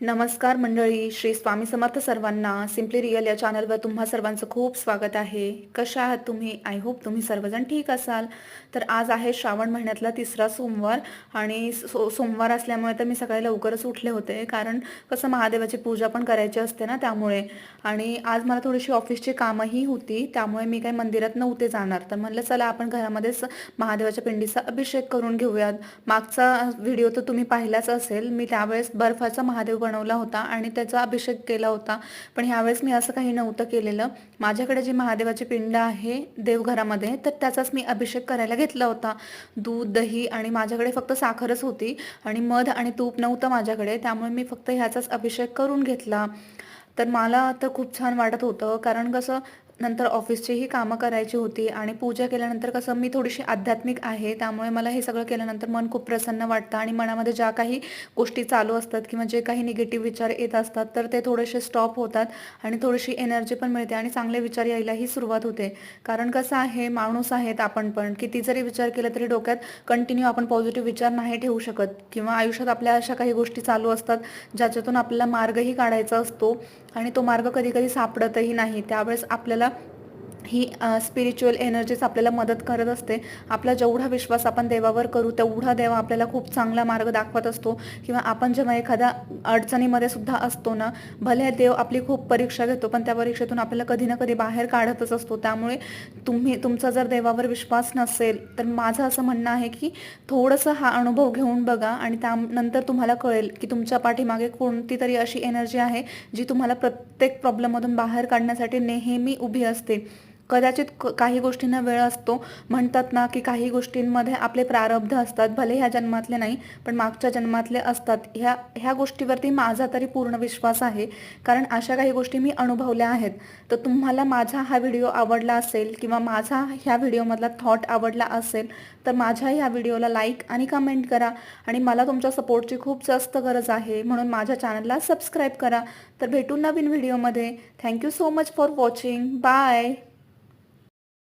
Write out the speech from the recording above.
नमस्कार मंडळी, श्री स्वामी समर्थ सर्वांना. सिम्पली रिअल या चॅनलवर तुम्हा सर्वांचं खूप स्वागत आहे. कशा आहात तुम्ही? आय होप तुम्ही सर्वजण ठीक असाल. तर आज आहे श्रावण महिन्यातला तिसरा सोमवार आणि सोमवार असल्यामुळे तर मी सकाळी लवकरच उठले होते, कारण कसं महादेवाची पूजा पण करायची असते ना, त्यामुळे. आणि आज मला थोडीशी ऑफिसची कामंही होती, त्यामुळे मी काही मंदिरात नव्हते जाणार. तर म्हणलं चला आपण घरामध्येच महादेवाच्या पिंडीचा अभिषेक करून घेऊयात. मागचा व्हिडिओ तर तुम्ही पाहिलाच असेल. मी त्यावेळेस बर्फाचा महादेव बनवला होता आणि त्याचा अभिषेक केला होता. पण ह्यावेळेस मी असं काही नव्हतं केलेलं. माझ्याकडे जी महादेवाची पिंड आहे देवघरामध्ये, तर त्याचाच मी अभिषेक करायला घेतला होता. दूध, दही आणि माझ्याकडे फक्त साखरच होती आणि मध आणि तूप नव्हतं माझ्याकडे, त्यामुळे मी फक्त ह्याचाच अभिषेक करून घेतला. तर मला तर खूप छान वाटत होतं, कारण कसं नंतर ऑफिसचीही कामं करायची होती आणि पूजा केल्यानंतर कसं मी थोडीशी आध्यात्मिक आहे, त्यामुळे मला हे सगळं केल्यानंतर मन खूप प्रसन्न वाटतं आणि मनामध्ये ज्या काही गोष्टी चालू असतात किंवा जे काही निगेटिव्ह विचार येत असतात, तर ते थोडेसे स्टॉप होतात आणि थोडीशी एनर्जी पण मिळते आणि चांगले विचार यायलाही सुरुवात होते. कारण कसं आहे, माणूस आहेत आपण पण, किती जरी विचार केला तरी डोक्यात कंटिन्यू आपण पॉझिटिव्ह विचार नाही ठेवू शकत किंवा आयुष्यात आपल्या अशा काही गोष्टी चालू असतात ज्याच्यातून आपल्याला मार्गही काढायचा असतो आणि तो मार्ग कधी कधी सापडतही नाही. त्यावेळेस आपल्याला ही स्पिरिच्युअल एनर्जीज आपल्याला मदत करत असते. आपला जेवढा विश्वास आपण देवावर करू तेवढा देव आपल्याला खूप चांगला मार्ग दाखवत असतो. किंवा आपण जेव्हा एखाद्या अडचणीमध्ये सुद्धा असतो ना, भले देव आपली खूप परीक्षा घेतो, पण त्या परीक्षेतून आपल्याला कधी ना कधी बाहेर काढतच असतो. त्यामुळे तुमचा जर देवावर विश्वास नसेल, तर माझं असं म्हणणं आहे की थोडंसं हा अनुभव घेऊन बघा आणि त्यानंतर तुम्हाला कळेल की तुमच्या पाठीमागे कोणती तरी अशी एनर्जी आहे जी तुम्हाला प्रत्येक प्रॉब्लेममधून बाहेर काढण्यासाठी नेहमी उभी असते. कदाचित काही गोष्टींना वेळ असतो. म्हणतात ना की काही गोष्टींमध्ये आपले प्रारब्ध असतात, भले ह्या जन्मातले नाही पण मागच्या जन्मातले असतात. ह्या गोष्टीवरती माझा तरी पूर्ण विश्वास आहे, कारण अशा काही गोष्टी मी अनुभवल्या आहेत. तर तुम्हाला माझा हा व्हिडिओ आवडला असेल किंवा माझा ह्या व्हिडिओमधला थॉट आवडला असेल, तर माझ्या ह्या व्हिडिओला लाईक आणि कमेंट करा. आणि मला तुमच्या सपोर्टची खूप जास्त गरज आहे, म्हणून माझ्या चॅनलला सबस्क्राईब करा. तर भेटू नवीन व्हिडिओमध्ये. Thank you so much for watching. Bye.